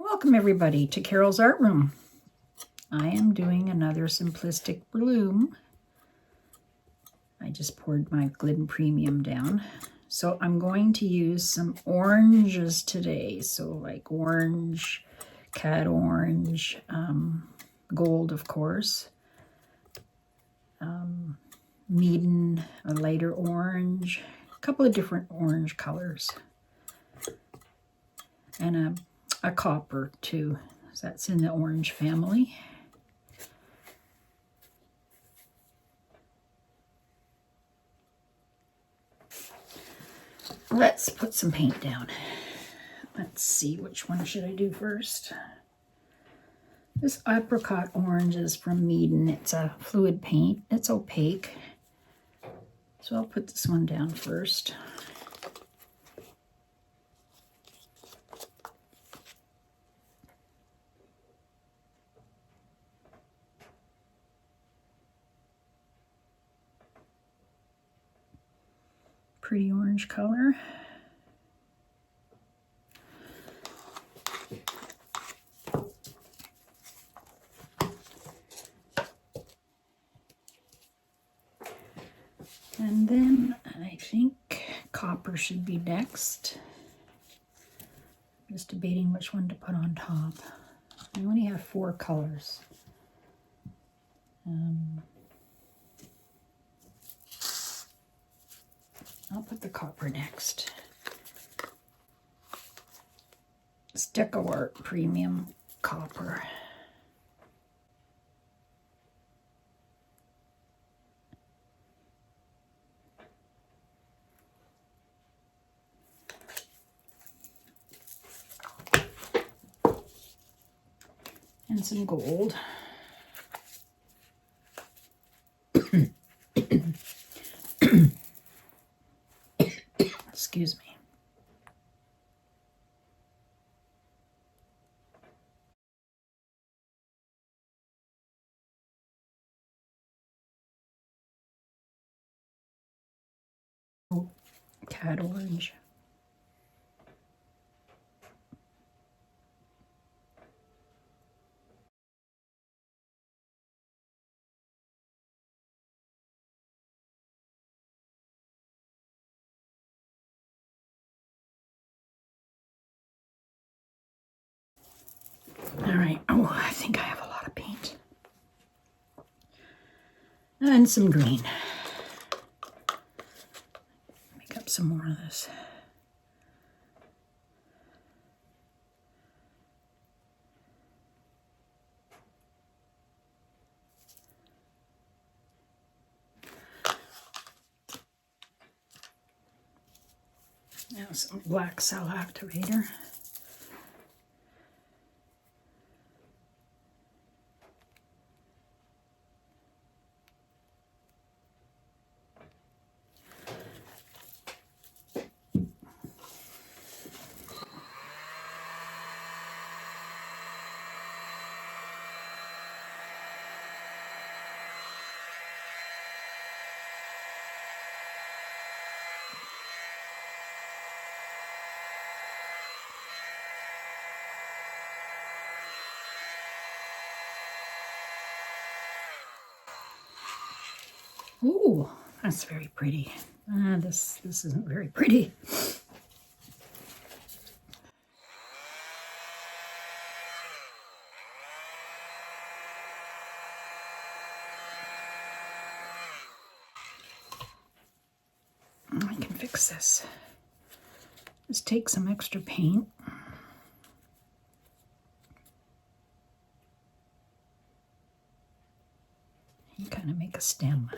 Welcome everybody to Carol's Art Room. I am doing another simplistic bloom. I just poured my Glidden Premium down. So I'm going to use some oranges today. So like orange, cat orange, gold of course, Meaden, a lighter orange, a couple of different orange colors, and a copper too. So that's in the orange family. Let's put some paint down. Let's see, which one should I do first? This apricot orange is from Meaden. It's a fluid paint. It's opaque. So I'll put this one down first. Pretty orange color. And then I think copper should be next. Just debating which one to put on top. I only have 4 colors. I'll put the copper next. Sheleeart Premium copper. And some gold. Excuse me. Oh, cat orange. All right. Oh, I think I have a lot of paint. And some green. Make up some more of this. Now some black cell activator. Ooh, that's very pretty. This isn't very pretty. I can fix this. Just take some extra paint. And kind of make a stem.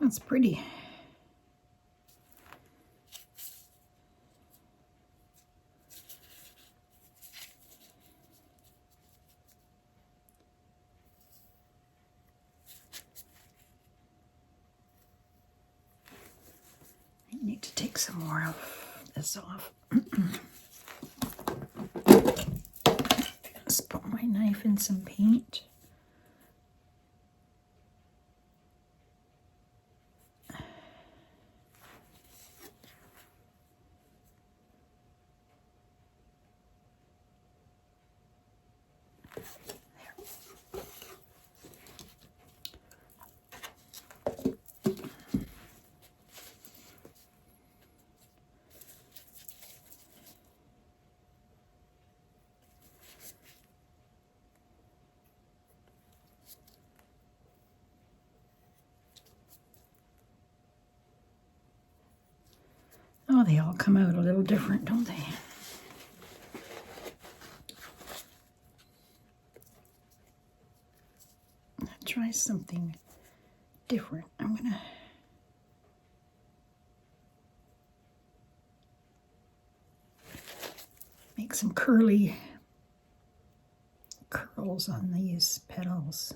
That's pretty. I need to take some more of this off. off in some paint. Oh, they all come out a little different, don't they? Try something different. I'm gonna make some curly curls on these petals.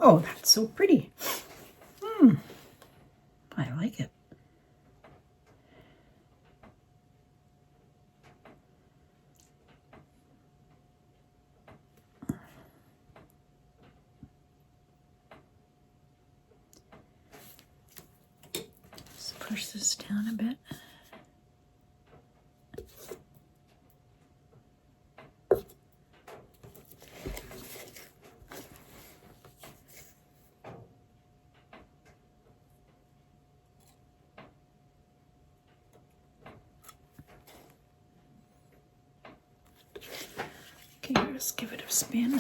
Oh, that's so pretty. I like it. Let's push this down a bit. Okay, let's give it a spin.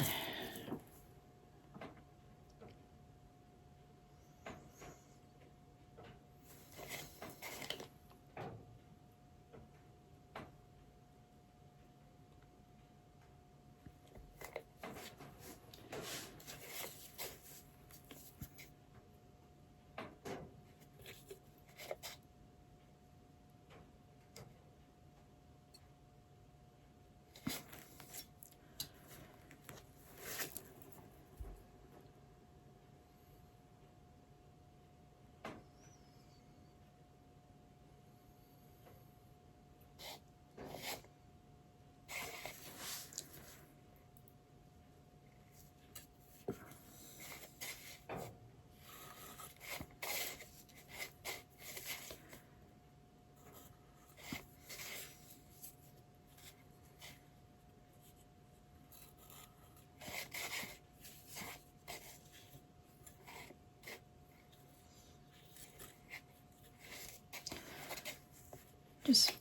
Just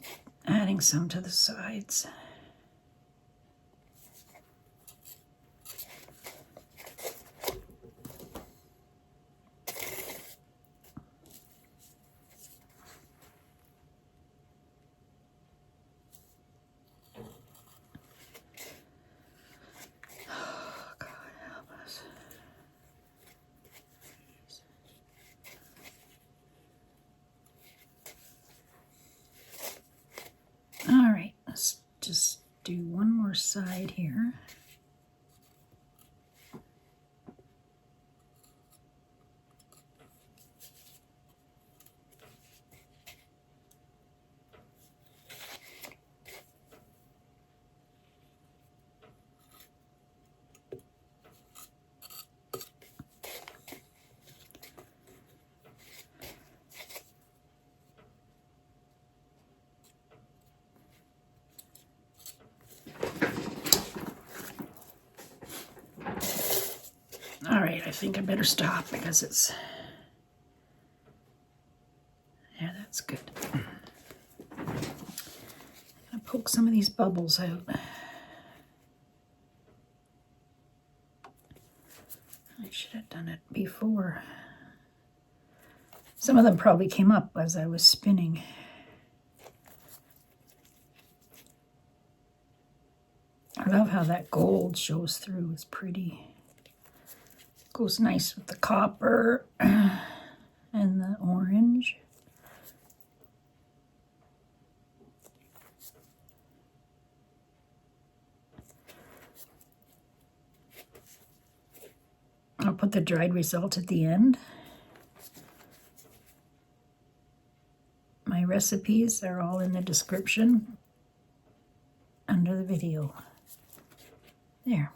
adding some to the sides. Let's do one more side here. All right, I think I better stop because it's, yeah, that's good. I'm gonna poke some of these bubbles out. I should have done it before. Some of them probably came up as I was spinning. I love how that gold shows through. It's pretty. Goes nice with the copper and the orange. I'll put the dried result at the end. My recipes are all in the description under the video. There.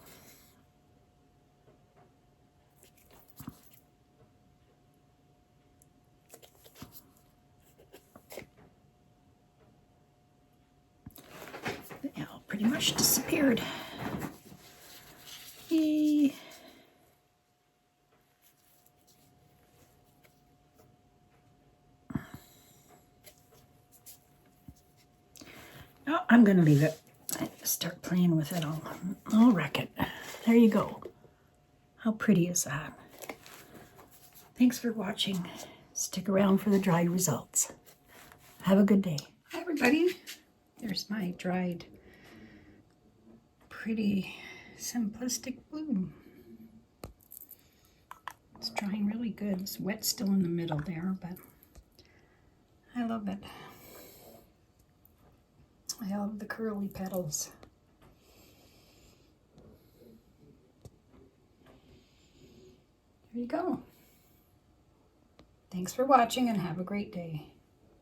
They all pretty much disappeared. Yay. Oh, I'm going to leave it. I start playing with it. I'll wreck it. There you go. How pretty is that? Thanks for watching. Stick around for the dried results. Have a good day. Hi, everybody. There's my dried, pretty simplistic bloom. It's drying really good. It's wet still in the middle there, but I love it. I love the curly petals. There you go. Thanks for watching and have a great day.